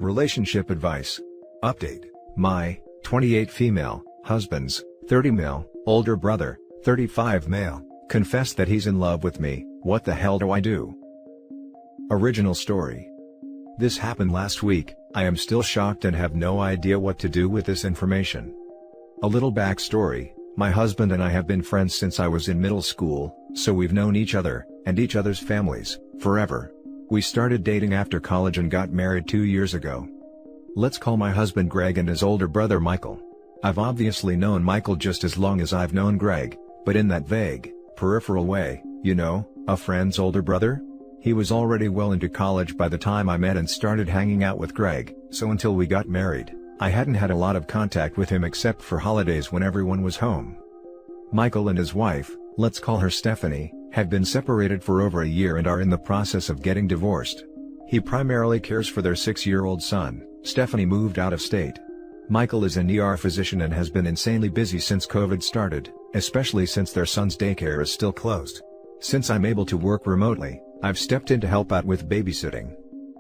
Relationship advice. Update. My 28 female husband's 30 male older brother, 35 male, confessed that he's in love with me. What the hell do I do? Original story. This happened last week. I am still shocked and have no idea what to do with this information. A little backstory. My husband and I have been friends since I was in middle school, so we've known each other, and each other's families, forever. We started dating after college and got married 2 years ago. Let's call my husband Greg and his older brother Michael. I've obviously known Michael just as long as I've known Greg, but in that vague, peripheral way, you know, a friend's older brother? He was already well into college by the time I met and started hanging out with Greg, so until we got married, I hadn't had a lot of contact with him except for holidays when everyone was home. Michael and his wife, let's call her Stephanie, have been separated for over a year and are in the process of getting divorced. He primarily cares for their 6-year-old son. Stephanie moved out of state. Michael is an ER physician and has been insanely busy since COVID started, especially since their son's daycare is still closed. Since I'm able to work remotely, I've stepped in to help out with babysitting.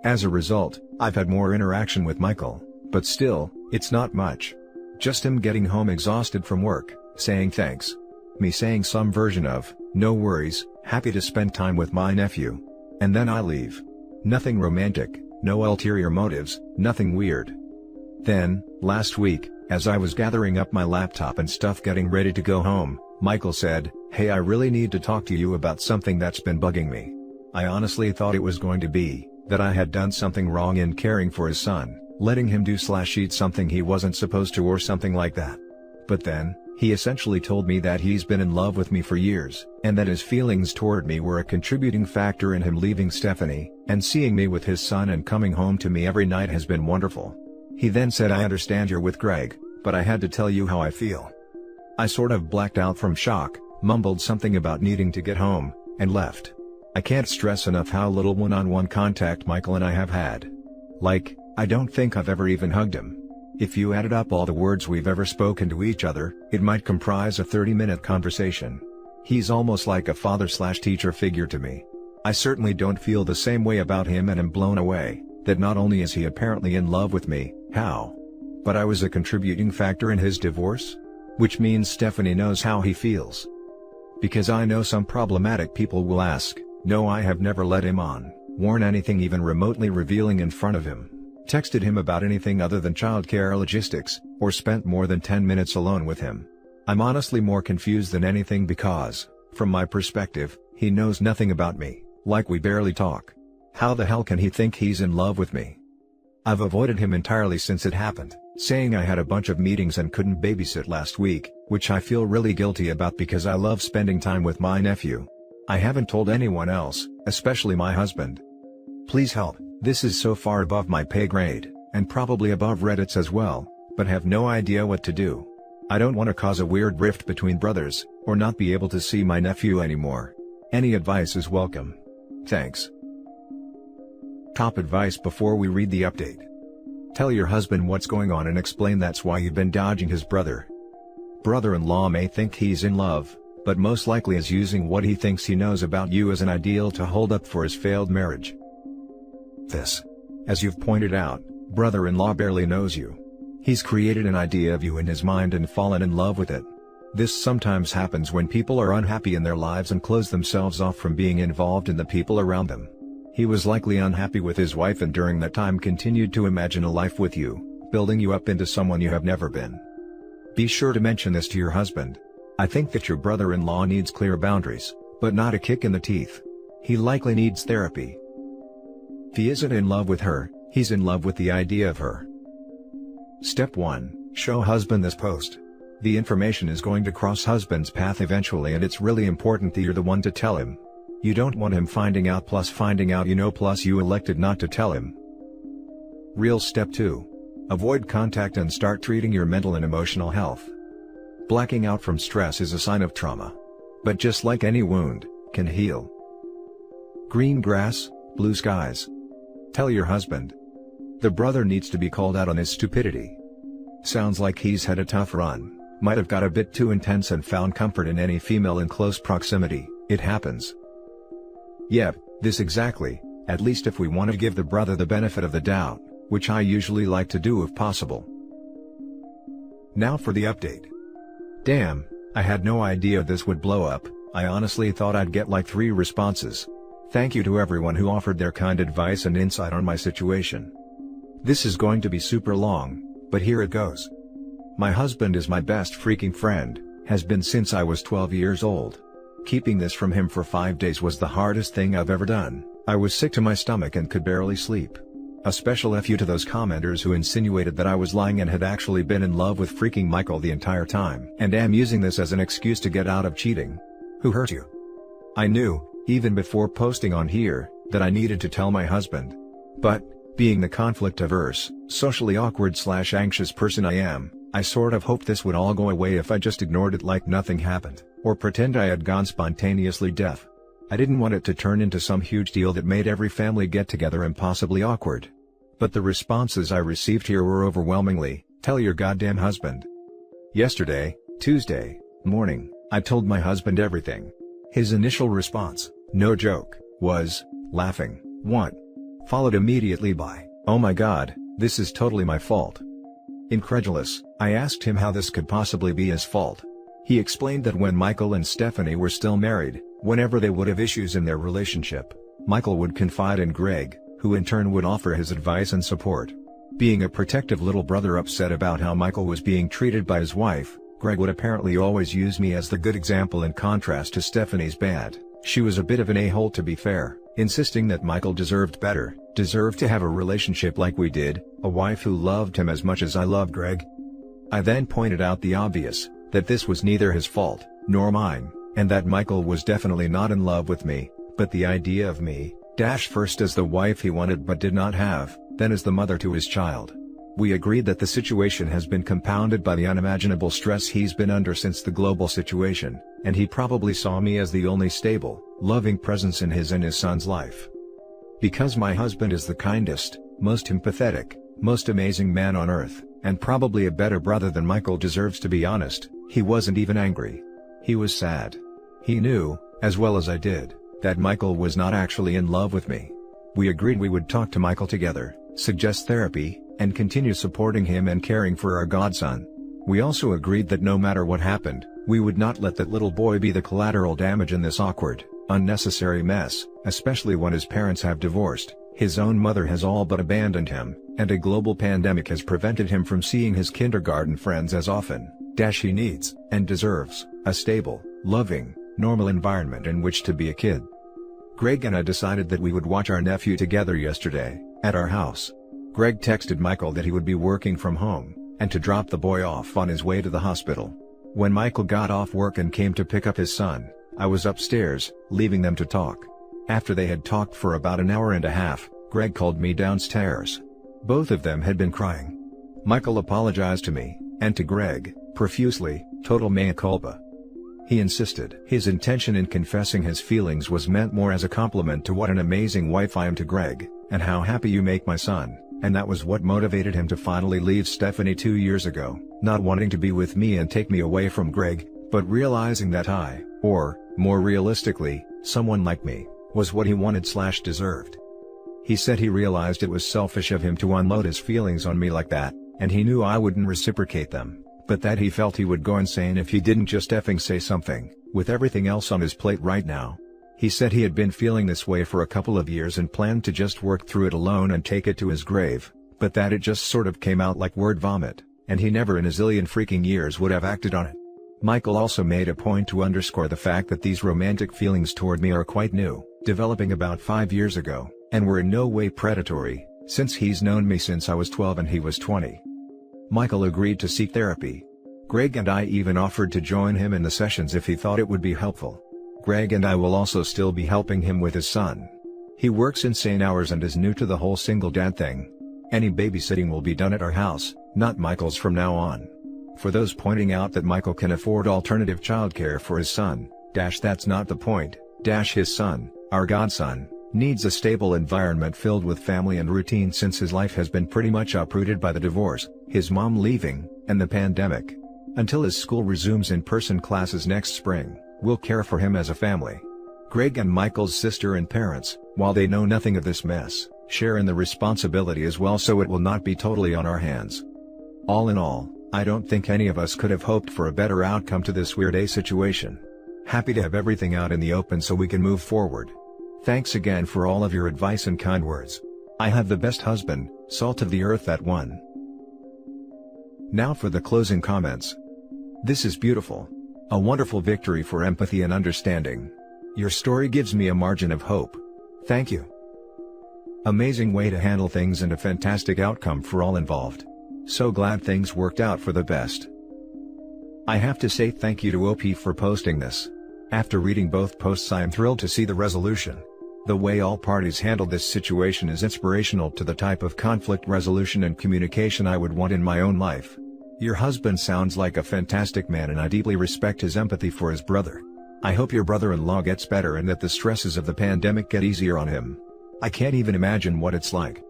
As a result, I've had more interaction with Michael, but still, it's not much. Just him getting home exhausted from work, saying thanks. Me saying some version of, no worries, happy to spend time with my nephew. And then I leave. Nothing romantic, no ulterior motives, nothing weird. Then, last week, as I was gathering up my laptop and stuff getting ready to go home, Michael said, "Hey, I really need to talk to you about something that's been bugging me." I honestly thought it was going to be that I had done something wrong in caring for his son, letting him do/eat something he wasn't supposed to or something like that. But then, he essentially told me that he's been in love with me for years, and that his feelings toward me were a contributing factor in him leaving Stephanie, and seeing me with his son and coming home to me every night has been wonderful. He then said, "I understand you're with Greg, but I had to tell you how I feel." I sort of blacked out from shock, mumbled something about needing to get home, and left. I can't stress enough how little one-on-one contact Michael and I have had. Like, I don't think I've ever even hugged him. If you added up all the words we've ever spoken to each other, it might comprise a 30-minute conversation. He's almost like a father/teacher figure to me. I certainly don't feel the same way about him and am blown away, that not only is he apparently in love with me, but I was a contributing factor in his divorce? Which means Stephanie knows how he feels. Because I know some problematic people will ask, no, I have never led him on, worn anything even remotely revealing in front of him, texted him about anything other than childcare logistics, or spent more than 10 minutes alone with him. I'm honestly more confused than anything because, from my perspective, he knows nothing about me, like we barely talk. How the hell can he think he's in love with me? I've avoided him entirely since it happened, saying I had a bunch of meetings and couldn't babysit last week, which I feel really guilty about because I love spending time with my nephew. I haven't told anyone else, especially my husband. Please help. This is so far above my pay grade, and probably above Reddit's as well, but have no idea what to do. I don't want to cause a weird rift between brothers, or not be able to see my nephew anymore. Any advice is welcome. Thanks. Top advice before we read the update. Tell your husband what's going on and explain that's why you've been dodging his brother. Brother-in-law may think he's in love, but most likely is using what he thinks he knows about you as an ideal to hold up for his failed marriage. As you've pointed out, brother-in-law barely knows you. He's created an idea of you in his mind and fallen in love with it. This sometimes happens when people are unhappy in their lives and close themselves off from being involved in the people around them. He was likely unhappy with his wife and during that time continued to imagine a life with you, building you up into someone you have never been. Be sure to mention this to your husband. I think that your brother-in-law needs clear boundaries, but not a kick in the teeth. He likely needs therapy. If he isn't in love with her, he's in love with the idea of her. Step 1. Show husband this post. The information is going to cross husband's path eventually and it's really important that you're the one to tell him. You don't want him finding out plus finding out plus you elected not to tell him. Real step 2. Avoid contact and start treating your mental and emotional health. Blacking out from stress is a sign of trauma. But just like any wound, can heal. Green grass, blue skies. Tell your husband. The brother needs to be called out on his stupidity. Sounds like he's had a tough run, might have got a bit too intense and found comfort in any female in close proximity. It happens. Yep, this exactly, at least if we want to give the brother the benefit of the doubt, which I usually like to do if possible. Now for the update. Damn, I had no idea this would blow up. I honestly thought I'd get like 3 responses. Thank you to everyone who offered their kind advice and insight on my situation. This is going to be super long, but here it goes. My husband is my best freaking friend, has been since I was 12 years old. Keeping this from him for 5 days was the hardest thing I've ever done. I was sick to my stomach and could barely sleep. A special F you to those commenters who insinuated that I was lying and had actually been in love with freaking Michael the entire time and am using this as an excuse to get out of cheating. Who hurt you? I knew, even before posting on here, that I needed to tell my husband. But, being the conflict-averse, socially awkward/anxious person I am, I sort of hoped this would all go away if I just ignored it like nothing happened, or pretend I had gone spontaneously deaf. I didn't want it to turn into some huge deal that made every family get-together impossibly awkward. But the responses I received here were overwhelmingly, "Tell your goddamn husband." Yesterday, Tuesday, morning, I told my husband everything. His initial response, no joke, was, laughing, "What?" Followed immediately by, "Oh my god, this is totally my fault." Incredulous, I asked him how this could possibly be his fault. He explained that when Michael and Stephanie were still married, whenever they would have issues in their relationship, Michael would confide in Greg, who in turn would offer his advice and support. Being a protective little brother upset about how Michael was being treated by his wife, Greg would apparently always use me as the good example in contrast to Stephanie's bad. She was a bit of an a-hole to be fair, insisting that Michael deserved better, deserved to have a relationship like we did, a wife who loved him as much as I loved Greg. I then pointed out the obvious, that this was neither his fault, nor mine, and that Michael was definitely not in love with me, but the idea of me, first as the wife he wanted but did not have, then as the mother to his child. We agreed that the situation has been compounded by the unimaginable stress he's been under since the global situation, and he probably saw me as the only stable, loving presence in his and his son's life. Because my husband is the kindest, most empathetic, most amazing man on earth, and probably a better brother than Michael deserves, to be honest, he wasn't even angry. He was sad. He knew, as well as I did, that Michael was not actually in love with me. We agreed we would talk to Michael together, suggest therapy, and continue supporting him and caring for our godson. We also agreed that no matter what happened, we would not let that little boy be the collateral damage in this awkward, unnecessary mess, especially when his parents have divorced, his own mother has all but abandoned him, and a global pandemic has prevented him from seeing his kindergarten friends as often. He needs, and deserves, a stable, loving, normal environment in which to be a kid. Greg and I decided that we would watch our nephew together yesterday, at our house. Greg texted Michael that he would be working from home, and to drop the boy off on his way to the hospital. When Michael got off work and came to pick up his son, I was upstairs, leaving them to talk. After they had talked for about an hour and a half, Greg called me downstairs. Both of them had been crying. Michael apologized to me, and to Greg, profusely, total mea culpa. He insisted his intention in confessing his feelings was meant more as a compliment to what an amazing wife I am to Greg, and how happy you make my son, and that was what motivated him to finally leave Stephanie 2 years ago, not wanting to be with me and take me away from Greg, but realizing that I, or, more realistically, someone like me, was what he wanted/deserved. He said he realized it was selfish of him to unload his feelings on me like that, and he knew I wouldn't reciprocate them, but that he felt he would go insane if he didn't just effing say something, with everything else on his plate right now. He said he had been feeling this way for a couple of years and planned to just work through it alone and take it to his grave, but that it just sort of came out like word vomit, and he never in a zillion freaking years would have acted on it. Michael also made a point to underscore the fact that these romantic feelings toward me are quite new, developing about 5 years ago, and were in no way predatory, since he's known me since I was 12 and he was 20. Michael agreed to seek therapy. Greg and I even offered to join him in the sessions if he thought it would be helpful. Greg and I will also still be helping him with his son. He works insane hours and is new to the whole single dad thing. Any babysitting will be done at our house, not Michael's from now on. For those pointing out that Michael can afford alternative childcare for his son, that's not the point, his son, our godson, needs a stable environment filled with family and routine since his life has been pretty much uprooted by the divorce, his mom leaving, and the pandemic. Until his school resumes in-person classes next spring, we'll care for him as a family. Greg and Michael's sister and parents, while they know nothing of this mess, share in the responsibility as well, so it will not be totally on our hands. All in all, I don't think any of us could have hoped for a better outcome to this weird situation. Happy to have everything out in the open so we can move forward. Thanks again for all of your advice and kind words. I have the best husband, salt of the earth, that one. Now for the closing comments. This is beautiful. A wonderful victory for empathy and understanding. Your story gives me a margin of hope. Thank you. Amazing way to handle things and a fantastic outcome for all involved. So glad things worked out for the best. I have to say thank you to OP for posting this. After reading both posts, I am thrilled to see the resolution. The way all parties handled this situation is inspirational to the type of conflict resolution and communication I would want in my own life. Your husband sounds like a fantastic man, and I deeply respect his empathy for his brother. I hope your brother-in-law gets better and that the stresses of the pandemic get easier on him. I can't even imagine what it's like.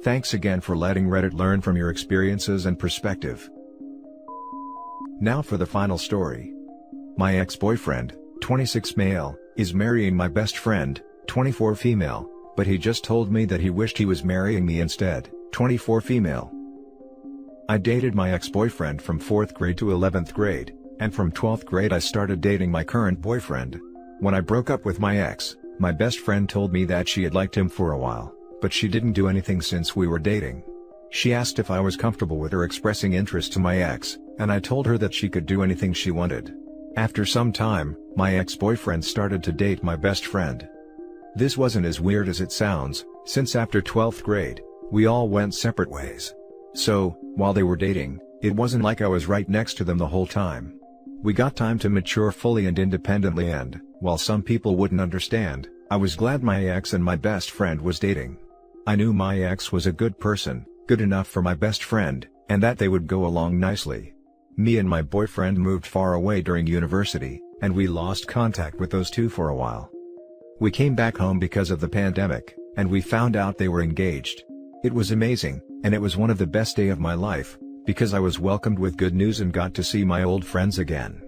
Thanks again for letting Reddit learn from your experiences and perspective. Now for the final story. My ex-boyfriend, 26 male, is marrying my best friend, 24 female, but he just told me that he wished he was marrying me instead, 24 female. I dated my ex-boyfriend from 4th grade to 11th grade, and from 12th grade I started dating my current boyfriend. When I broke up with my ex, my best friend told me that she had liked him for a while, but she didn't do anything since we were dating. She asked if I was comfortable with her expressing interest to my ex, and I told her that she could do anything she wanted. After some time, my ex-boyfriend started to date my best friend. This wasn't as weird as it sounds, since after 12th grade, we all went separate ways. So, while they were dating, it wasn't like I was right next to them the whole time. We got time to mature fully and independently, and, while some people wouldn't understand, I was glad my ex and my best friend was dating. I knew my ex was a good person, good enough for my best friend, and that they would go along nicely. Me and my boyfriend moved far away during university, and we lost contact with those two for a while. We came back home because of the pandemic, and we found out they were engaged. It was amazing, and it was one of the best days of my life, because I was welcomed with good news and got to see my old friends again.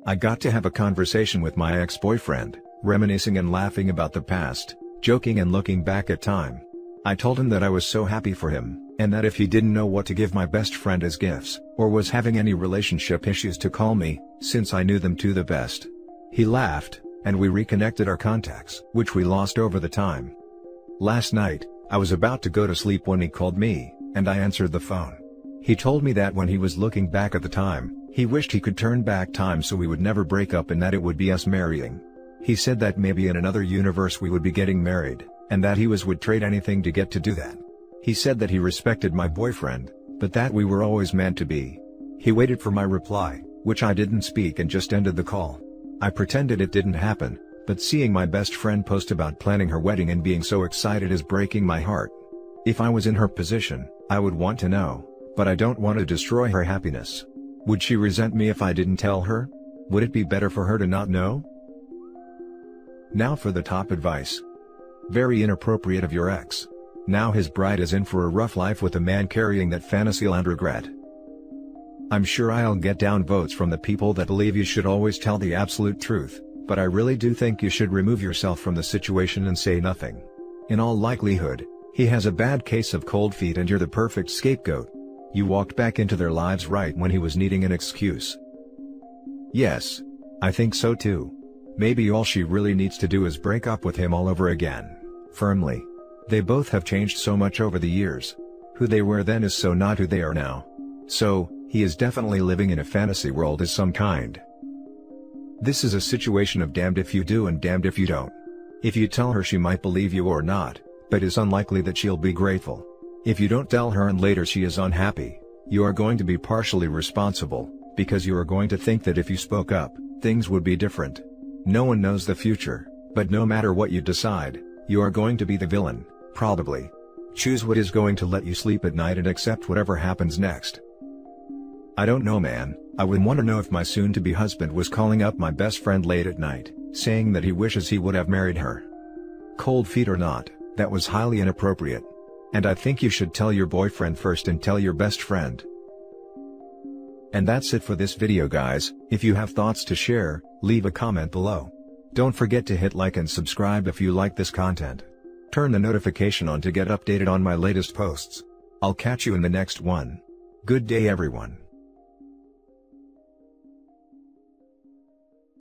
I got to have a conversation with my ex-boyfriend, reminiscing and laughing about the past, joking and looking back at time. I told him that I was so happy for him, and that if he didn't know what to give my best friend as gifts, or was having any relationship issues, to call me, since I knew them two the best. He laughed, and we reconnected our contacts, which we lost over the time. Last night, I was about to go to sleep when he called me, and I answered the phone. He told me that when he was looking back at the time, he wished he could turn back time so we would never break up and that it would be us marrying. He said that maybe in another universe we would be getting married, and that he would trade anything to get to do that. He said that he respected my boyfriend, but that we were always meant to be. He waited for my reply, which I didn't speak, and just ended the call. I pretended it didn't happen, but seeing my best friend post about planning her wedding and being so excited is breaking my heart. If I was in her position, I would want to know, but I don't want to destroy her happiness. Would she resent me if I didn't tell her? Would it be better for her to not know? Now for the top advice. Very inappropriate of your ex. Now his bride is in for a rough life with a man carrying that fantasy and regret. I'm sure I'll get down votes from the people that believe you should always tell the absolute truth, but I really do think you should remove yourself from the situation and say nothing. In all likelihood, he has a bad case of cold feet and you're the perfect scapegoat. You walked back into their lives right when he was needing an excuse. Yes. I think so too. Maybe all she really needs to do is break up with him all over again. Firmly. They both have changed so much over the years. Who they were then is so not who they are now. So, he is definitely living in a fantasy world of some kind. This is a situation of damned if you do and damned if you don't. If you tell her, she might believe you or not, but it's unlikely that she'll be grateful. If you don't tell her and later she is unhappy, you are going to be partially responsible, because you are going to think that if you spoke up, things would be different. No one knows the future, but no matter what you decide, you are going to be the villain, probably. Choose what is going to let you sleep at night and accept whatever happens next. I don't know, man. I would want to know if my soon-to-be husband was calling up my best friend late at night, saying that he wishes he would have married her. Cold feet or not, that was highly inappropriate. And I think you should tell your boyfriend first and tell your best friend. And that's it for this video, guys. If you have thoughts to share, leave a comment below. Don't forget to hit like and subscribe if you like this content. Turn the notification on to get updated on my latest posts. I'll catch you in the next one. Good day everyone.